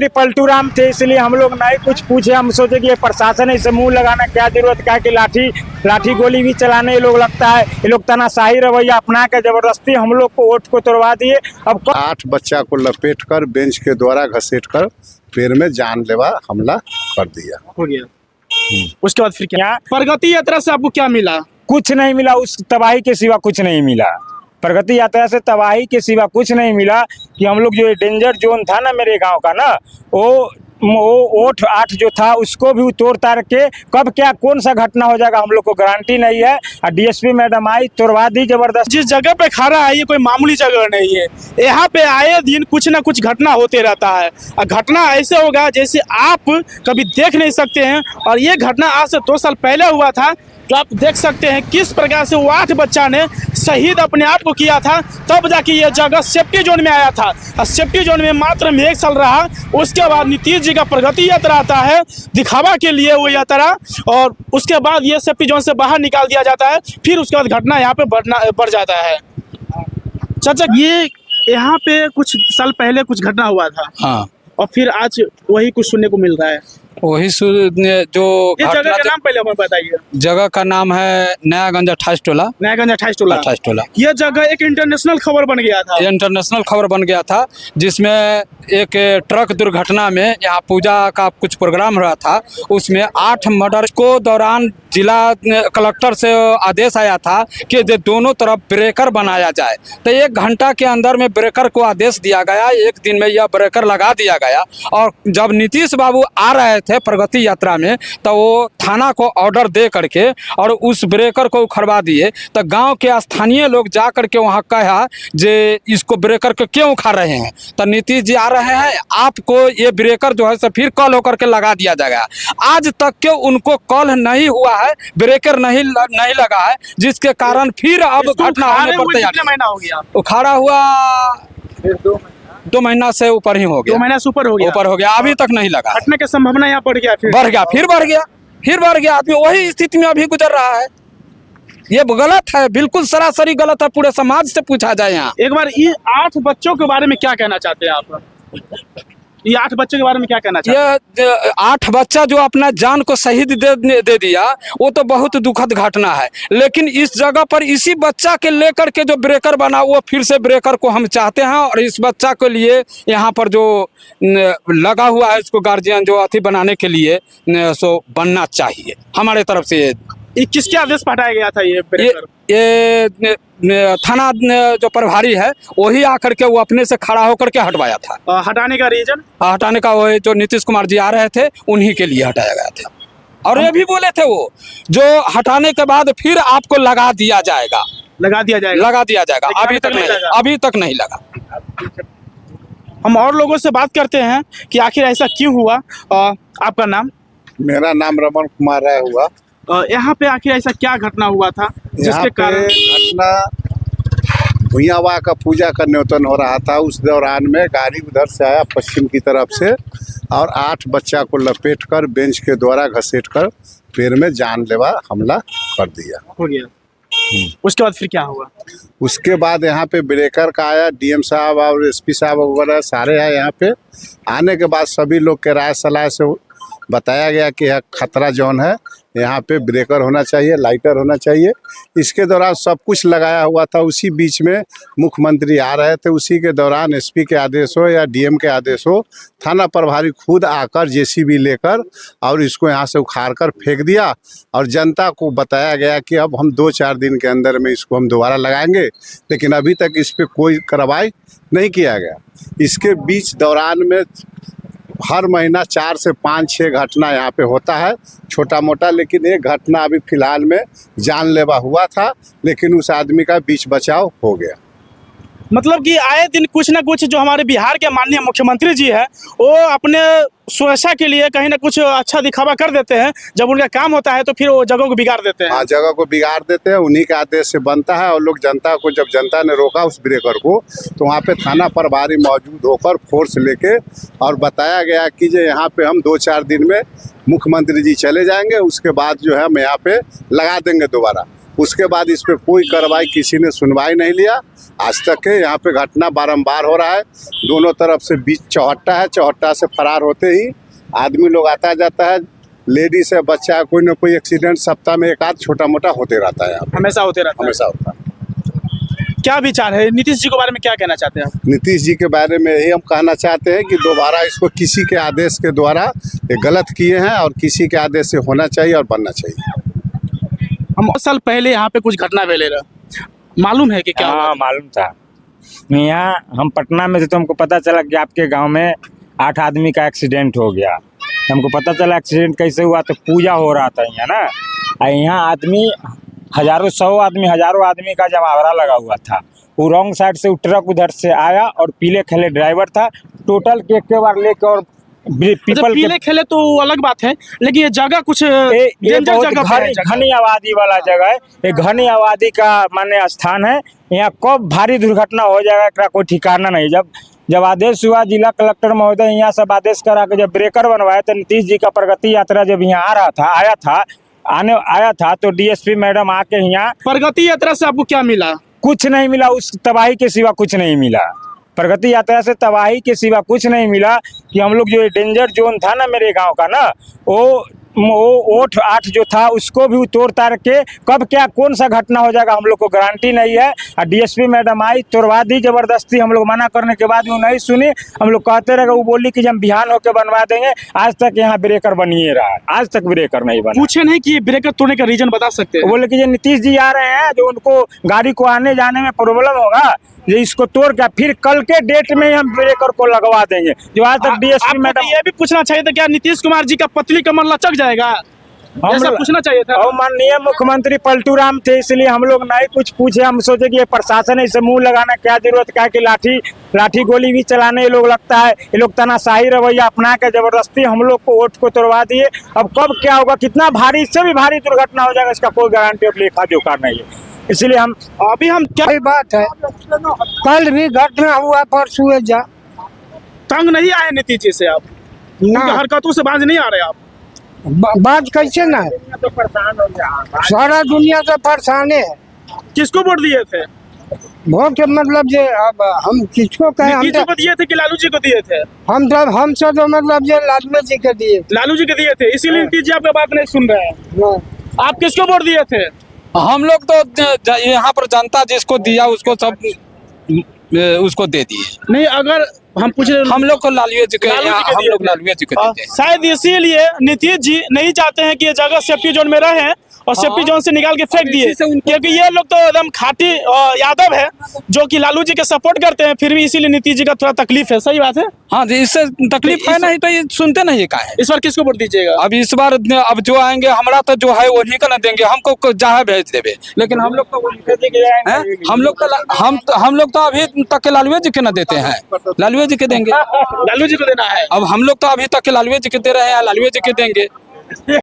पलटू राम थे, इसलिए हम लोग नहीं कुछ पूछे। हम सोचे कि ये प्रशासन है, इसे मुंह लगाना क्या जरूरत, क्या कि लाठी गोली भी चलाने ये लोग लगता है। ये लोग तानाशाही रवैया अपना के जबरदस्ती हम लोग को वोट को तोड़वा दिए। अब 8 बच्चा को लपेट कर बेंच के द्वारा घसीट कर पैर में जानलेवा हमला कर दिया। हो गया। उसके बाद फिर क्या प्रगति यात्रा से आपको क्या मिला? कुछ नहीं मिला, उस तबाही के सिवा कुछ नहीं मिला। प्रगति यात्रा से तबाही के सिवा कुछ नहीं मिला कि हम लोग जो डेंजर जोन था ना मेरे गांव का ना, वो 8 जो था उसको भी तोड़ तार के कब क्या कौन सा घटना हो जाएगा हम लोग को गारंटी नहीं है। और डीएसपी मैडम आई, तोड़वा दी जबरदस्त। जिस जगह पे खड़ा है ये कोई मामूली जगह नहीं है। यहाँ पे आए दिन कुछ ना कुछ घटना होते रहता है और घटना ऐसे होगा जैसे आप कभी देख नहीं सकते हैं। और ये घटना आज से 2 साल पहले हुआ था, तो आप देख सकते हैं किस प्रकार से वो 8 बच्चा ने शहीद अपने आप को किया था। तब जाके ये जगह सेफ्टी जोन में आया था और सेफ्टी जोन में मात्र में 1 साल रहा। उसके बाद नीतीश जी का प्रगति यात्रा आता है दिखावा के लिए वो यात्रा, और उसके बाद ये सेफ्टी जोन से बाहर निकाल दिया जाता है। फिर उसके बाद घटना यहाँ पे बढ़ जाता है। चाचा, ये यहाँ पे कुछ साल पहले कुछ घटना हुआ था, हाँ, और फिर आज वही कुछ सुनने को मिल रहा है। वही जो ये जगह का नाम पहले हमें बताइए। जगह का नाम है नयागंज 28 टोला। नयागंज 28 टोला। 28 टोला। यह जगह एक इंटरनेशनल खबर बन गया था। इंटरनेशनल खबर बन गया था, जिसमें एक ट्रक दुर्घटना में यहाँ पूजा का कुछ प्रोग्राम रहा था, उसमें 8 मर्डर को दौरान जिला कलेक्टर से आदेश आया था कि दोनों तरफ ब्रेकर बनाया जाए। तो 1 घंटा के अंदर में ब्रेकर को आदेश दिया गया, 1 दिन में यह ब्रेकर लगा दिया गया। और जब नीतीश बाबू आ रहे थे प्रगति यात्रा में, तो वो थाना को ऑर्डर दे करके और उस ब्रेकर को उखड़वा दिए। तो गांव के स्थानीय लोग जा करके वहाँ कहा जे इसको ब्रेकर को क्यों उखाड़ रहे हैं। तो नीतीश जी आ रहे हैं, आपको ये ब्रेकर जो है सो फिर कॉल होकर के लगा दिया जाएगा। आज तक के उनको कॉल नहीं हुआ है, ब्रेकर नहीं लगा है, जिसके कारण फिर अब घटना होने पर तैयार। कितना महीना हो गया उखाड़ा हुआ? 2 महीना से ऊपर ही हो गया। 2 महीना से ऊपर हो गया। अभी तक नहीं लगा। घटने की संभावना यहाँ बढ़ गया, फिर बढ़ गया। अभी वही स्थिति में अभी गुजर रहा है। ये गलत है, बिल्कुल सरासरी गलत है। पूरे समाज से पूछा जाए यहाँ। एक बार ये 8 बच्चों के बारे में क्या कहना चाहते हैं आप? ये 8 बच्चों के बारे में क्या कहना चाहते हैं? ये 8 बच्चा जो अपना जान को शहीद दे दिया, वो तो बहुत दुखद घटना है। लेकिन इस जगह पर इसी बच्चा के लेकर के जो ब्रेकर बना, वो फिर से ब्रेकर को हम चाहते हैं। और इस बच्चा के लिए यहाँ पर जो लगा हुआ है, इसको गार्जियन जो अथी बनाने के लिए सो बनना चाहिए हमारे तरफ से। ये किसके आदेश पर हटाया गया था ये ब्रेकर? ये थाना जो प्रभारी है वही आकर के वो अपने से खड़ा होकर के हटवाया था। हटाने का रीजन? हटाने का वो जो नीतीश कुमार जी आ रहे थे उन्हीं के लिए हटाया गया था। और ये भी बोले थे वो जो हटाने के बाद फिर आपको लगा दिया जाएगा। अभी तक नहीं लगा। हम और लोगों से बात करते हैं कि आखिर ऐसा क्यों हुआ। आपका नाम? मेरा नाम रमन कुमार राय हुआ। यहाँ पे आखिर ऐसा क्या घटना हुआ था जिसके कारण? घटना भुइयावा का पूजा का न्योतन हो रहा था। उस दौरान में गाड़ी उधर से आया पश्चिम की तरफ से, और 8 बच्चा को लपेट कर बेंच के द्वारा घसीट कर पैर में जानलेवा हमला कर दिया। हो गया। उसके बाद फिर क्या हुआ? उसके बाद यहाँ पे ब्रेकर का आया, डीएम साहब और एसपी साहब वगैरह सारे आए। यहाँ पे आने के बाद सभी लोग के राय सलाह से बताया गया कि यह खतरा जोन है, यहाँ पे ब्रेकर होना चाहिए, लाइटर होना चाहिए। इसके दौरान सब कुछ लगाया हुआ था। उसी बीच में मुख्यमंत्री आ रहे थे, उसी के दौरान एसपी के आदेश हो या डीएम के आदेश हो, थाना प्रभारी खुद आकर जेसीबी लेकर और इसको यहाँ से उखाड़ कर फेंक दिया। और जनता को बताया गया कि अब हम 2-4 दिन के अंदर में इसको हम दोबारा लगाएंगे, लेकिन अभी तक इस पर कोई कार्रवाई नहीं किया गया। इसके बीच दौरान में हर महीना 4 से 5-6 घटना यहाँ पे होता है छोटा मोटा, लेकिन एक घटना अभी फिलहाल में जानलेवा हुआ था, लेकिन उस आदमी का बीच बचाव हो गया। मतलब कि आए दिन कुछ ना कुछ जो हमारे बिहार के माननीय मुख्यमंत्री जी हैं, वो अपने सुरक्षा के लिए कहीं ना कुछ अच्छा दिखावा कर देते हैं। जब उनका काम होता है तो फिर वो जगह को बिगाड़ देते हैं। हाँ, जगह को बिगाड़ देते हैं। उन्हीं के आदेश से बनता है। और लोग जनता को, जब जनता ने रोका उस ब्रेकर को, तो वहाँ पे थाना प्रभारी मौजूद होकर फोर्स लेके और बताया गया कि जो यहाँ पे हम 2-4 दिन में मुख्यमंत्री जी चले जाएंगे, उसके बाद जो है हम यहाँ पे लगा देंगे दोबारा। उसके बाद इस पर कोई कार्रवाई किसी ने सुनवाई नहीं लिया आज तक है। यहाँ पे घटना बारंबार हो रहा है, दोनों तरफ से बीच चौहट्टा है, चौहट्टा से फरार होते ही आदमी लोग आता जाता है, लेडीज है, बच्चा है, कोई ना कोई एक्सीडेंट सप्ताह में एक आध छोटा मोटा होते रहता है यहाँ पे, हमेशा होते रहता है। हमेशा होता है। क्या विचार है नीतीश जी के बारे में, क्या कहना चाहते हैं आप? नीतीश जी के बारे में यही हम कहना चाहते हैं कि दोबारा इसको किसी के आदेश के द्वारा ये गलत किए हैं और किसी के आदेश से होना चाहिए और बनना चाहिए। हम साल पहले यहाँ पे कुछ घटना भेले रहा, मालूम है कि क्या हुआ हाँ था? मालूम था। यहाँ हम पटना में थे तो हमको पता चला कि आपके गांव में 8 आदमी का एक्सीडेंट हो गया। हमको पता चला एक्सीडेंट कैसे हुआ, तो पूजा हो रहा था यहाँ ना, और यहाँ आदमी हजारों आदमी का जमावड़ा लगा हुआ था। वो रॉन्ग साइड से ट्रक उधर से आया और पीले खेले ड्राइवर था, टोटल के बार लेके और पीपल पीले खेले तो अलग बात है, लेकिन ये जगह कुछ ये डेंजर बहुत जगह पे है जगह। घनी आबादी वाला जगह है, ये घनी आबादी का माने स्थान है। यहाँ कब भारी दुर्घटना हो जाएगा एकरा कोई ठिकाना नहीं। जब आदेश हुआ जिला कलेक्टर महोदय यहाँ सब आदेश करा के जब ब्रेकर बनवाए, तो नीतीश जी का प्रगति यात्रा जब यहाँ आया था तो डीएसपी मैडम आके यहाँ, प्रगति यात्रा से आपको क्या मिला? कुछ नहीं मिला, उस तबाही के सिवा कुछ नहीं मिला। प्रगति यात्रा से तबाही के सिवा कुछ नहीं मिला कि हम लोग जो डेंजर जोन था ना मेरे गांव का ना, वो 8 जो था उसको भी तोड़ तार के कब क्या कौन सा घटना हो जाएगा हम लोग को गारंटी नहीं है। और डीएसपी मैडम आई, तोड़वा दी जबरदस्ती, हम लोग मना करने के बाद वो नहीं सुनी। हम लोग कहते रहे, वो बोली कि हम बिहान होकर बनवा देंगे। आज तक यहाँ ब्रेकर बनिए रहा, आज तक ब्रेकर नहीं बना। पूछे नहीं कि ये ब्रेकर तोड़ने का रीजन बता सकते हैं? बोले कि जो नीतीश जी आ रहे हैं, जो उनको गाड़ी को आने जाने में प्रॉब्लम होगा, ये इसको तोड़ के फिर कल के डेट में हम ब्रेकर को लगवा देंगे। जो आज तक डीएसपी आपको मैडम, ये भी पूछना चाहिए था क्या नीतीश कुमार जी का पतली कमर लचक जाएगा? ऐसा पूछना चाहिए था। और माननीय मुख्यमंत्री पलटू राम थे, इसलिए हम लोग नहीं कुछ पूछे। हम सोचे कि ये प्रशासन इसे मुंह लगाना क्या जरूरत, क्या कि लाठी गोली भी चलाने ये लोग लगता है। ये लोग तनाशाही रवैया अपना के जबरदस्ती हम लोग को वोट को तोड़वा दिए। अब कब क्या होगा, कितना भारी, इससे भी भारी दुर्घटना हो जाएगा, इसका कोई गारंटी और लेखा जोखा नहीं है। इसलिए हम क्या बात है, कल भी घटना हुआ, परसों जा तंग नहीं आए नीतीश जी से आप? ना उनकी हरकतों से बाज नहीं आ रहे आप? बात कैसे ना है, सारा दुनिया से परेशान है। किसको वोट दिए थे? वोट मतलब जे अब हम किसको कहें, नीतीश जी को दिए थे कि लालू जी को दिए थे? हम सब तो मतलब जे लालू जी के दिए। लालू जी को दिए थे, इसीलिए नीतीश जी आपका बात नहीं सुन रहे हैं। आप किसको वोट दिए थे? हम लोग तो यहाँ पर जनता जिसको दिया उसको सब उसको दे दिए। नहीं, अगर हम पूछ रहे, हम लोग को लालू जी के, लालू जी के हम दिए लोग थे। लालू जी को देते हैं। शायद इसीलिए नीतीश जी नहीं चाहते हैं कि ये जगह सेफ्टी जोन में रहे और सेफ्टी जोन से निकाल के फेंक दिए, क्योंकि ये लोग तो एकदम खाटी यादव है जो कि लालू जी के सपोर्ट करते हैं, फिर भी इसीलिए नीतीश जी का थोड़ा तकलीफ है। सही बात है। हाँ जी, इससे तकलीफ है नहीं तो ये सुनते नहीं का है। इस बार किसको वोट दीजिएगा? अब इस बार अब जो आएंगे हमारा तो जो है वही का ना देंगे, हमको जहाँ भेज देवे, लेकिन हम लोग तो हम लोग तो अभी तक के लालू जी के ना देते हैं, लालू जी के देंगे। लालू जी को देना है। अब हम लोग तो अभी तक के लालू जी के दे रहे हैं, लालू जी के देंगे।